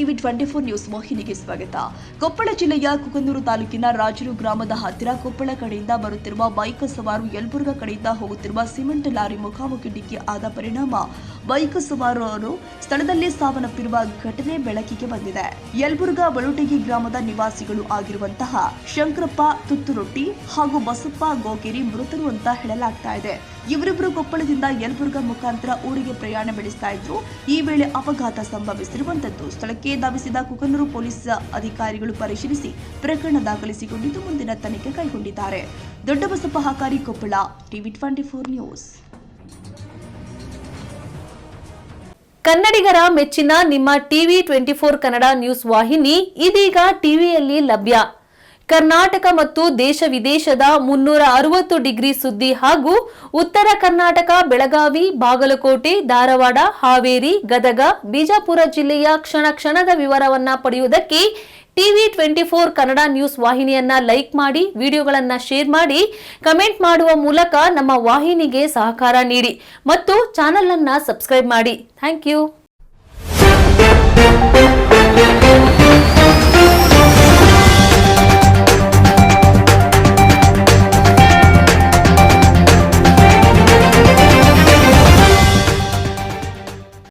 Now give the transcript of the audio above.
TV 24 news ವಾಹಿನಿಗೆ ಸ್ವಾಗತ. ಕೊಪ್ಪಳ ಜಿಲ್ಲೆಯ ಕುಕನೂರು ತಾಲೂಕಿನ ರಾಜರು ಗ್ರಾಮದ ಹತ್ತಿರ ಕೊಪ್ಪಳ ಕಡೆಯಿಂದ ಬರುತ್ತಿರುವ ಬೈಕ್ ಸವಾರು ಯಲಬುರ್ಗಾ ಕಡೆಯಿಂದ ಹೋಗುತ್ತಿರುವ ಸಿಮೆಂಟ್ ಲಾರಿ ಮುಖಾಮುಖಿ ಡಿಕ್ಕಿ ಆದ ಪರಿಣಾಮ ಬೈಕ್ ಸವಾರರು ಸ್ಥಳದಲ್ಲೇ ಸಾವನ್ನಪ್ಪಿರುವ ಘಟನೆ ಬೆಳಕಿಗೆ ಬಂದಿದೆ. ಯಲಬುರ್ಗಾ ಬಳುಟಗಿ ಗ್ರಾಮದ ನಿವಾಸಿಗಳು ಆಗಿರುವಂತಹ ಶಂಕರಪ್ಪ ತುತ್ತುರೊಟ್ಟಿ ಹಾಗೂ ಬಸಪ್ಪ ಗೋಗೇರಿ ಮೃತರು ಅಂತ ಹೇಳಲಾಗ್ತಾ ಇದೆ. ಇವರಿಬ್ಬರು ಕೊಪ್ಪಳದಿಂದ ಯಲಬುರ್ಗಾ ಮುಖಾಂತರ ಊರಿಗೆ ಪ್ರಯಾಣ ಬೆಳೆಸ್ತಾ ಇದ್ರು. ಈ ವೇಳೆ ಅಪಘಾತ ಸಂಭವಿಸಿರುವಂತದ್ದು. ಸ್ಥಳಕ್ಕೆ ಧಾವಿಸಿದ ಕುಕನೂರು ಪೊಲೀಸ್ ಅಧಿಕಾರಿಗಳು ಪರಿಶೀಲಿಸಿ ಪ್ರಕರಣ ದಾಖಲಿಸಿಕೊಂಡಿದ್ದು ಮುಂದಿನ ತನಿಖೆ ಕೈಗೊಂಡಿದ್ದಾರೆ. Doddabasappa Hakari, Koppal, TV 24 news. ಕನ್ನಡಿಗರ ಮೆಚ್ಚಿನ ನಿಮ್ಮ ಟಿವಿ 24 ಕನ್ನಡ ನ್ಯೂಸ್ ವಾಹಿನಿ ಇದೀಗ ಟಿವಿಯಲ್ಲಿ ಲಭ್ಯ. ಕರ್ನಾಟಕ ಮತ್ತು ದೇಶ ವಿದೇಶದ 360 ಡಿಗ್ರಿ ಸುದ್ದಿ ಹಾಗೂ ಉತ್ತರ ಕರ್ನಾಟಕ, ಬೆಳಗಾವಿ, ಬಾಗಲಕೋಟೆ, ಧಾರವಾಡ, ಹಾವೇರಿ, ಗದಗ, ಬಿಜಾಪುರ ಜಿಲ್ಲೆಯ ಕ್ಷಣ ಕ್ಷಣದ ವಿವರವನ್ನ ಪಡೆಯುವುದಕ್ಕೆ ಟಿವಿ 24 ಕನ್ನಡ ನ್ಯೂಸ್ ವಾಹಿನಿಯನ್ನ ಲೈಕ್ ಮಾಡಿ, ವಿಡಿಯೋಗಳನ್ನ ಶೇರ್ ಮಾಡಿ, ಕಮೆಂಟ್ ಮಾಡುವ ಮೂಲಕ ನಮ್ಮ ವಾಹಿನಿಗೆ ಸಹಕಾರ ನೀಡಿ ಮತ್ತು ಚಾನೆಲ್ ಅನ್ನ ಸಬ್ಸ್ಕ್ರೈಬ್ ಮಾಡಿ. Thank you.